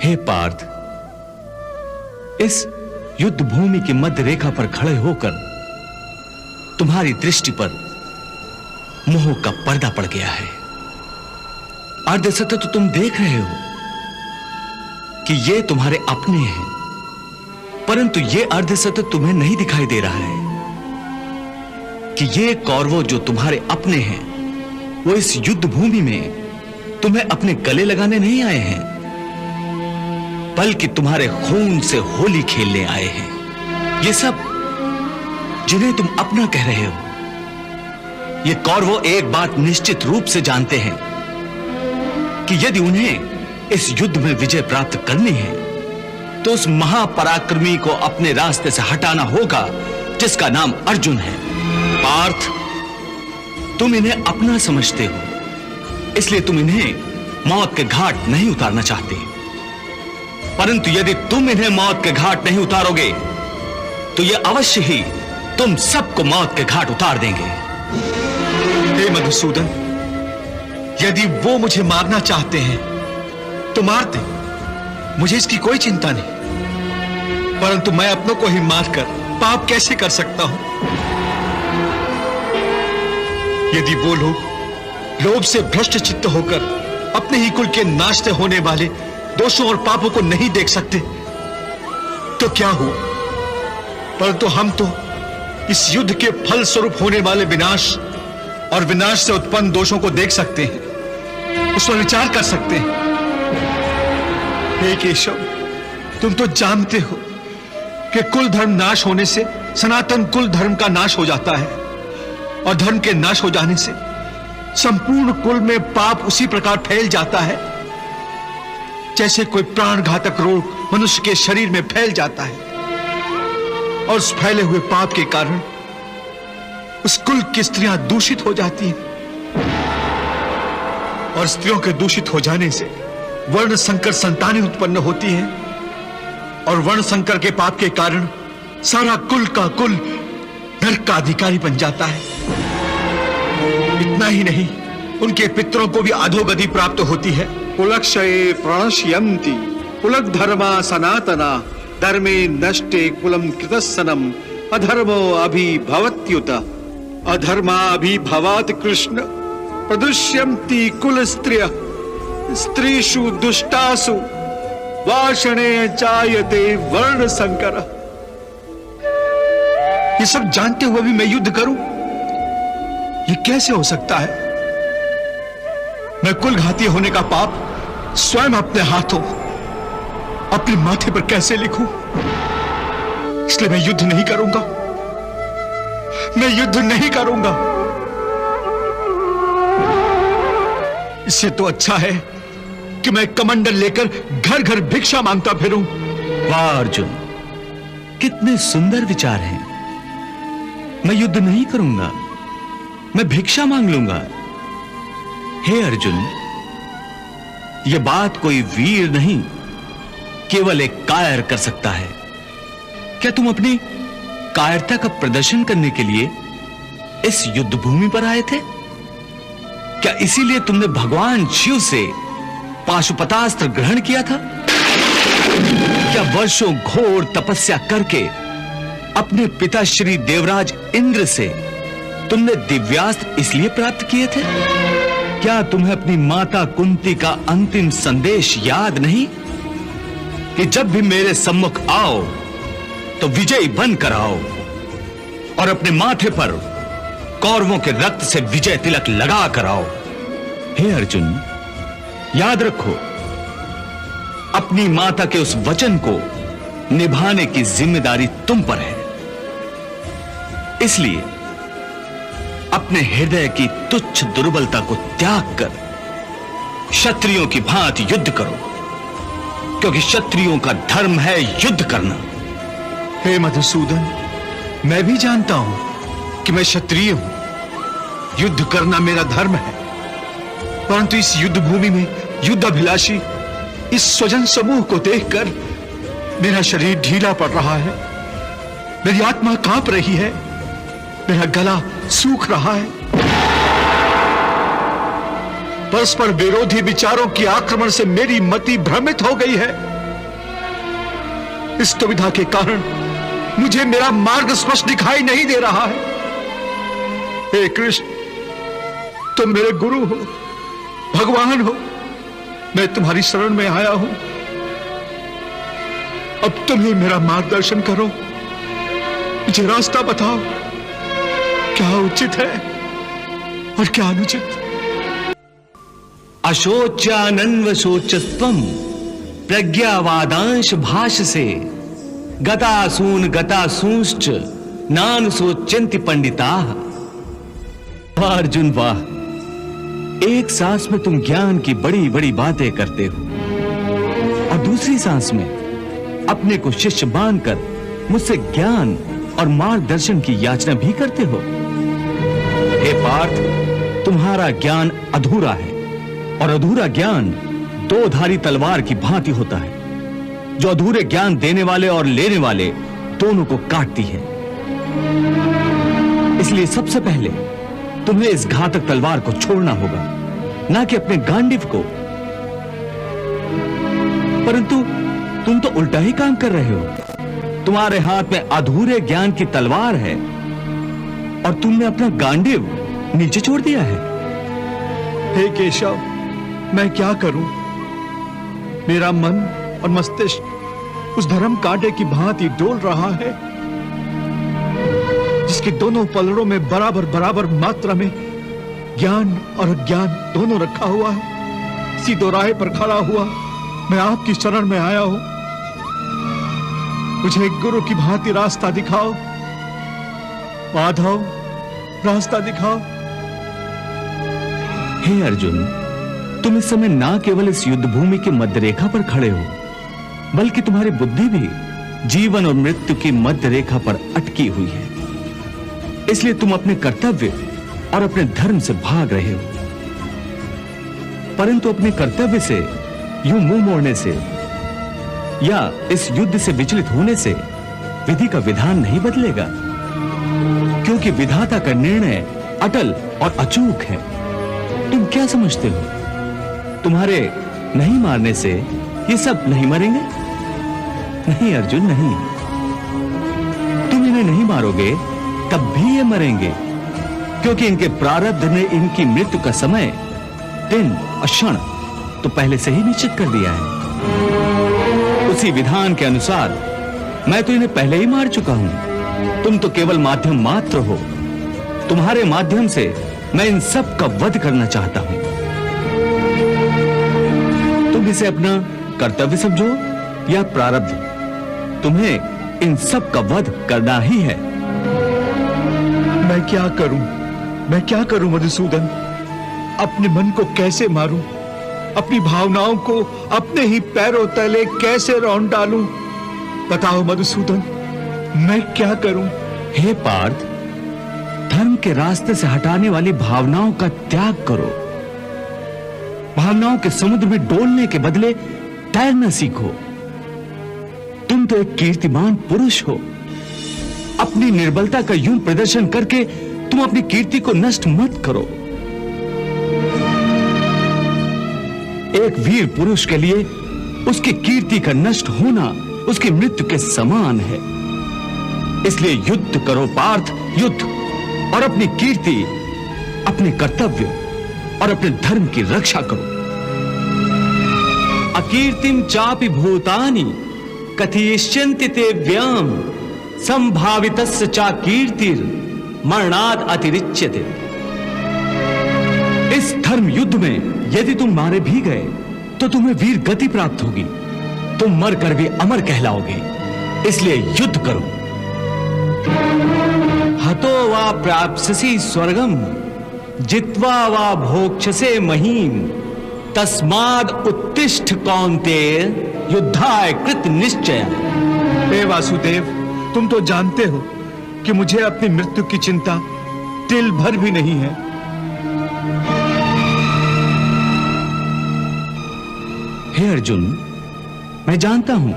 हे पार्थ, इस युद्ध भूमि की मध्य रेखा पर खड़े होकर तुम्हारी दृष्टि पर मोह का पर्दा पड़ गया है। अर्धसत्य तो तुम देख रहे हो कि ये तुम्हारे अपने हैं, परंतु ये अर्धसत्य तुम्हें नहीं दिखाई दे रहा है कि ये कौरवों जो तुम्हारे अपने हैं, वो इस युद्ध भूमि में तुम्हें अपने गले लगाने नहीं आए हैं, बल्कि तुम्हारे खून से होली खेलने आए हैं। ये सब जिन्हें तुम अपना कह रहे हो, ये कौरवों एक बात निश्चित रूप से जानते हैं कि यदि उन्हें इस युद्ध में विजय प्राप्त करनी है तो उस महापराक्रमी को अपने रास्ते से हटाना होगा जिसका नाम अर्जुन है। पार्थ, तुम इन्हें अपना समझते हो, इसलिए तुम इन्हें मौत के घाट नहीं उतारना चाहते, परंतु यदि तुम इन्हें मौत के घाट नहीं उतारोगे तो ये अवश्य ही तुम सबको मौत के घाट उतार देंगे। हे मधुसूदन, यदि वो मुझे मारना चाहते हैं तो मार दे, मुझे इसकी कोई चिंता नहीं, परंतु मैं अपनों को ही मारकर पाप कैसे कर सकता हूं? यदि वो लोग लोभ से भ्रष्ट चित्त होकर अपने ही कुल के नाश से होने वाले दोषों और पापों को नहीं देख सकते तो क्या हुआ, परंतु हम तो इस युद्ध के फल स्वरूप होने वाले विनाश और विनाश से उत्पन्न दोषों को देख सकते हैं, उस पर विचार कर सकते हैं। हे केशव, तुम तो जानते हो कि कुल धर्म नाश होने से सनातन कुल धर्म का नाश हो जाता है, और धर्म के नाश हो जाने से संपूर्ण कुल में पाप उसी प्रकार फैल जाता है जैसे कोई प्राणघातक रोग मनुष्य के शरीर में फैल जाता है, और उस फैले हुए पाप के कारण उस कुल की स्त्रियां दूषित हो जाती हैं, और स्त्रियों के दूषित हो जाने से वर्ण संकर संतानें उत्पन्न होती हैं, और वर्ण संकर के पाप के कारण सारा कुल का कुल नरक का अधिकारी बन जाता है। इतना ही नहीं, उनके पितरों को भी अधोगति प्राप्त होती है। कुलक्षये प्रणश्यन्ति कुलक धर्मा सनातना धर्मे नष्टे कुलम कृतस्सनम अधर्मो अभिभवत्युत अधर्मा अभिभवात् कृष्ण प्रदुष्यन्ति कुल स्त्रिय स्त्रीषु दुष्टासु वाषणे जायते वर्ण संकर। ये सब जानते हुए भी मैं युद्ध करूं, ये कैसे हो सकता है? मैं कुल घाती होने का पाप स्वयं अपने हाथों अपने माथे पर कैसे लिखूं? इसलिए मैं युद्ध नहीं करूंगा, मैं युद्ध नहीं करूंगा। इससे तो अच्छा है कि मैं कमंडल लेकर घर घर भिक्षा मांगता फिरूं। वाह अर्जुन, कितने सुंदर विचार हैं। मैं युद्ध नहीं करूंगा, मैं भिक्षा मांग लूंगा। हे अर्जुन, यह बात कोई वीर नहीं, केवल एक कायर कर सकता है। क्या तुम अपनी कायरता का प्रदर्शन करने के लिए इस युद्ध भूमि पर आए थे? क्या इसीलिए तुमने भगवान शिव से पाशुपतास्त्र ग्रहण किया था? क्या वर्षों घोर तपस्या करके अपने पिता श्री देवराज इंद्र से तुमने दिव्यास्त्र इसलिए प्राप्त किए थे? क्या तुम्हें अपनी माता कुंती का अंतिम संदेश याद नहीं कि जब भी मेरे सम्मुख आओ तो विजयी बनकर आओ और अपने माथे पर कौरवों के रक्त से विजय तिलक लगा कर आओ? हे अर्जुन, याद रखो, अपनी माता के उस वचन को निभाने की जिम्मेदारी तुम पर है। इसलिए अपने हृदय की तुच्छ दुर्बलता को त्याग कर क्षत्रियों की भांति युद्ध करो, क्योंकि क्षत्रियों का धर्म है युद्ध करना। हे मधुसूदन, मैं भी जानता हूं कि मैं क्षत्रिय हूं, युद्ध करना मेरा धर्म है, परंतु इस युद्ध भूमि में युद्धाभिलाषी इस स्वजन समूह को देखकर मेरा शरीर ढीला पड़ रहा है, मेरी आत्मा कांप रही है, मेरा गला सूख रहा है। परस्पर विरोधी विचारों के आक्रमण से मेरी मति भ्रमित हो गई है। इस दुविधा के कारण मुझे मेरा मार्ग स्पष्ट दिखाई नहीं दे रहा है। हे कृष्ण, तुम मेरे गुरु हो, भगवान हो, मैं तुम्हारी शरण में आया हूं। अब तुम ही मेरा मार्गदर्शन करो, मुझे रास्ता बताओ, क्या उचित है और क्या अनुचित। अशोच्यानन्व शोचस्त्वम प्रज्ञावादांश भाष से गतासून गतासूंश्च नान सोच्यन्ति पंडिताः। वाह अर्जुन वाह, एक सांस में तुम ज्ञान की बड़ी बड़ी बातें करते हो और दूसरी सांस में अपने को शिष्य मानकर मुझसे ज्ञान और मार्गदर्शन की याचना भी करते हो। हे पार्थ, तुम्हारा ज्ञान अधूरा है और अधूरा ज्ञान दो धारी तलवार की भांति होता है, जो अधूरे ज्ञान देने वाले और लेने वाले दोनों को काटती है। इसलिए सबसे पहले तुम्हें इस घातक तलवार को छोड़ना होगा, ना कि अपने गांडीव को। परंतु तुम तो उल्टा ही काम कर रहे हो। तुम्हारे हाथ में अधूरे ज्ञान की तलवार है और तुमने अपना गांडीव नीचे छोड़ दिया है। हे केशव, मैं क्या करूं? मेरा मन और मस्तिष्क उस धर्म कांटे की भांति डोल रहा है, जिसके दोनों पलड़ों में बराबर बराबर मात्रा में ज्ञान और अज्ञान दोनों रखा हुआ है। इसी दोराहे पर खड़ा हुआ मैं आपकी शरण में आया हूं। मुझे एक गुरु की भांति रास्ता दिखाओ माधव, रास्ता दिखाओ। हे अर्जुन, तुम इस समय ना केवल इस युद्ध भूमि की मध्य रेखा पर खड़े हो, बल्कि तुम्हारी बुद्धि भी जीवन और मृत्यु की मध्य रेखा पर अटकी हुई है। इसलिए तुम अपने कर्तव्य और अपने धर्म से भाग रहे हो। परंतु अपने कर्तव्य से यूं मुंह मोड़ने से या इस युद्ध से विचलित होने से विधि का विधान नहीं बदलेगा, क्योंकि विधाता का निर्णय अटल और अचूक है। तुम क्या समझते हो, तुम्हारे नहीं मारने से ये सब नहीं मरेंगे? नहीं अर्जुन, नहीं। तुम इन्हें नहीं मारोगे तब भी ये मरेंगे, क्योंकि इनके प्रारब्ध ने इनकी मृत्यु का समय, दिन और क्षण तो पहले से ही निश्चित कर दिया है। उसी विधान के अनुसार मैं तो इन्हें पहले ही मार चुका हूं। तुम तो केवल माध्यम मात्र हो। तुम्हारे माध्यम से मैं इन सब का वध करना चाहता हूं। तुम इसे अपना कर्तव्य समझो या प्रारब्ध, तुम्हें इन सब का वध करना ही है। मैं क्या करूं मधुसूदन? अपने मन को कैसे मारूं? अपनी भावनाओं को अपने ही पैरों तले कैसे रौंद डालूं? बताओ मधुसूदन, मैं क्या करूं? हे पार्थ, धर्म के रास्ते से हटाने वाली भावनाओं का त्याग करो। भावनाओं के समुद्र में डोलने के बदले तैरना सीखो। तुम तो एक कीर्तिमान पुरुष हो। अपनी निर्बलता का यूं प्रदर्शन करके तुम अपनी कीर्ति को नष्ट मत करो। एक वीर पुरुष के लिए उसकी कीर्ति का नष्ट होना उसकी मृत्यु के समान है। इसलिए युद्ध करो पार्थ, युद्ध, और अपनी कीर्ति, अपने कर्तव्य और अपने धर्म की रक्षा करो। अकीर्तिम चापि भूतानि कथयिष्यन्ति ते व्याम संभावितस्य चा कीर्तिर मरणात् अतिरिच्यते। इस धर्म युद्ध में यदि तुम मारे भी गए तो तुम्हें वीर गति प्राप्त होगी। तुम मर कर भी अमर कहलाओगे। इसलिए युद्ध करो। हतो वा प्राप्स्यसि स्वर्गम जित्वा वा भोक्ष्यसे महीम तस्माद् उत्तिष्ठ कौन्तेय युद्धाय कृत निश्चय। हे वासुदेव, तुम तो जानते हो कि मुझे अपनी मृत्यु की चिंता तिल भर भी नहीं है। हे अर्जुन, मैं जानता हूं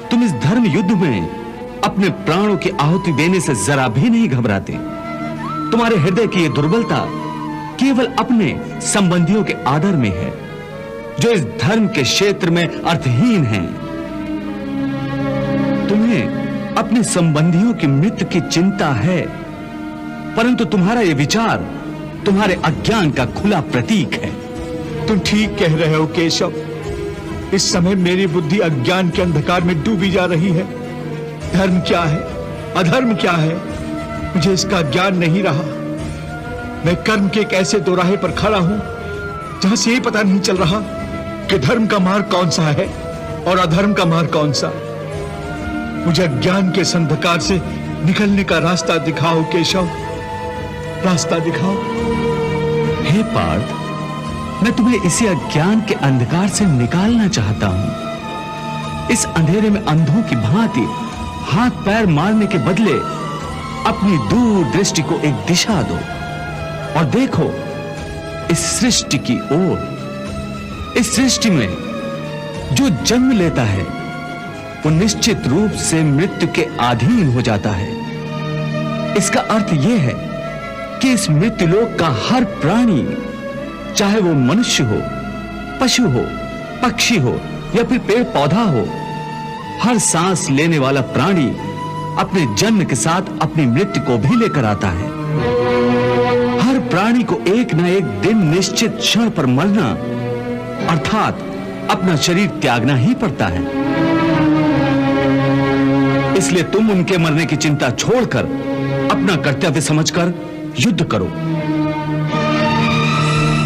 तुम इस धर्म युद्ध में अपने प्राणों की आहुति देने से जरा भी नहीं घबराते। तुम्हारे हृदय की यह दुर्बलता केवल अपने संबंधियों के आदर में है, जो इस धर्म के क्षेत्र में अर्थहीन हैं। तुम्हें अपने संबंधियों की मृत्यु की चिंता है, परंतु तुम्हारा यह विचार तुम्हारे अज्ञान का खुला प्रतीक है। तुम ठीक कह रहे हो केशव। इस समय मेरी बुद्धि अज्ञान के अंधकार में डूबी जा रही है। धर्म क्या है, अधर्म क्या है, मुझे इसका ज्ञान नहीं रहा। मैं कर्म के एक ऐसे दोराहे पर खड़ा हूं जहां से ये पता नहीं चल रहा कि धर्म का मार्ग कौन सा है और अधर्म का मार्ग कौन सा। मुझे अज्ञान के इस अंधकार से निकलने का रास्ता दिखाओ केशव, रास्ता दिखाओ। हे पार्थ, मैं तुम्हें इसी अज्ञान के अंधकार से निकालना चाहता हूं। इस अंधेरे में अंधों की भांति हाथ पैर मारने के बदले अपनी दूर दृष्टि को एक दिशा दो और देखो इस सृष्टि की ओर। इस सृष्टि में जो जन्म लेता है वो निश्चित रूप से मृत्यु के अधीन हो जाता है। इसका अर्थ यह है कि इस मृत्युलोक का हर प्राणी, चाहे वो मनुष्य हो, पशु हो, पक्षी हो या फिर पेड़ पौधा हो, हर सांस लेने वाला प्राणी अपने जन्म के साथ अपनी मृत्यु को भी लेकर आता है। हर प्राणी को एक ना एक दिन निश्चित क्षण पर मरना अर्थात अपना शरीर त्यागना ही पड़ता है। इसलिए तुम उनके मरने की चिंता छोड़कर अपना कर्तव्य समझकर युद्ध करो।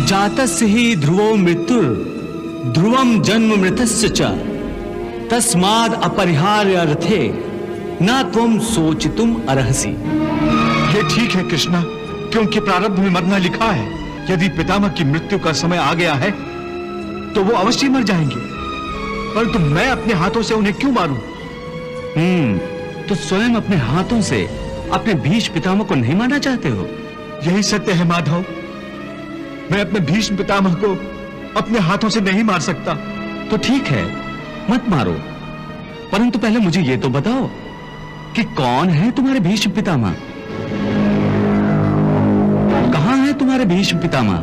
जातस्य ही ध्रुवो मृत्युर ध्रुवम जन्म मृतस्य च तस्माद् अपरिहार्य अर्थे न त्वं सोचितुम अर्हसि। ये ठीक है कृष्णा, क्योंकि प्रारब्ध में मरना लिखा है। यदि पितामह की मृत्यु का समय आ गया है तो वो अवश्य मर जाएंगे, परंतु मैं अपने हाथों से उन्हें क्यों मारूं? तो स्वयं अपने हाथों से अपने भीष्म पितामह को नहीं मारना चाहते हो? यही सत्य है माधव। मैं अपने भीष्म पितामह को अपने हाथों से नहीं मार सकता। तो ठीक है, मत मारो, परंतु पहले मुझे यह तो बताओ कि कौन है तुम्हारे भीष्म पितामह? कहां है तुम्हारे भीष्म पितामह?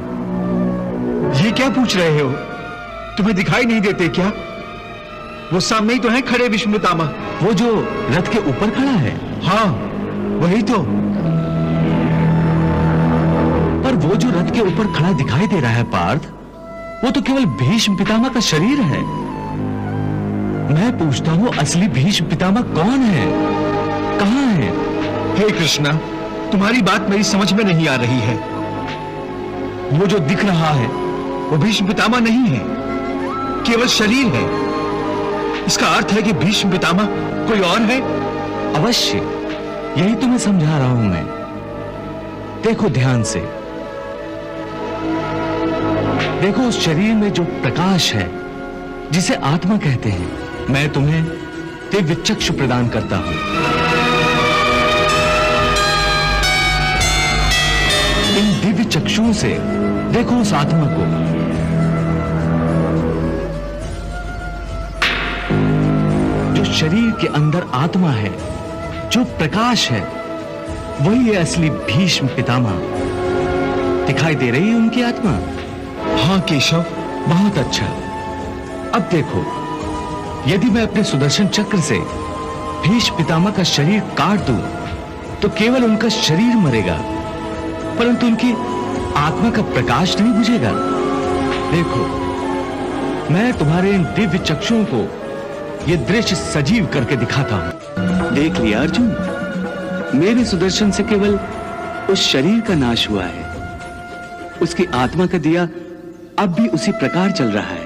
ये क्या पूछ रहे हो? तुम्हें दिखाई नहीं देते क्या? वो सामने ही तो है खड़े भीष्म पितामह। वो जो रथ के ऊपर खड़ा है? हाँ, वही तो। पर वो जो रथ के ऊपर खड़ा दिखाई दे रहा है पार्थ, वो तो केवल भीष्म पितामह का शरीर है। मैं पूछता हूं असली भीष्म पितामह कौन है, कहां है? हे कृष्णा, तुम्हारी बात मेरी समझ में नहीं आ रही है। वो जो दिख रहा है वो भीष्म पितामह नहीं है, केवल शरीर है। इसका अर्थ है कि भीष्म पितामह कोई और है। अवश्य, यही तुम्हें समझा रहा हूं मैं। देखो ध्यान से, देखो उस शरीर में जो प्रकाश है जिसे आत्मा कहते हैं, मैं तुम्हें दिव्य चक्षु प्रदान करता हूं। इन दिव्य चक्षुओं से देखो उस आत्मा को। जो शरीर के अंदर आत्मा है, जो प्रकाश है, वही है असली भीष्म पितामह। दिखाई दे रही है उनकी आत्मा? हाँ केशव, बहुत अच्छा। अब देखो, यदि मैं अपने सुदर्शन चक्र से भीष्म पितामह का शरीर काट दूं तो केवल उनका शरीर मरेगा, परंतु उनकी आत्मा का प्रकाश नहीं बुझेगा। देखो, मैं तुम्हारे इन दिव्य चक्षुओं को यह दृश्य सजीव करके दिखाता हूं। देख लिया अर्जुन, मेरे सुदर्शन से केवल उस शरीर का नाश हुआ है, उसकी आत्मा का दिया अब भी उसी प्रकार चल रहा है।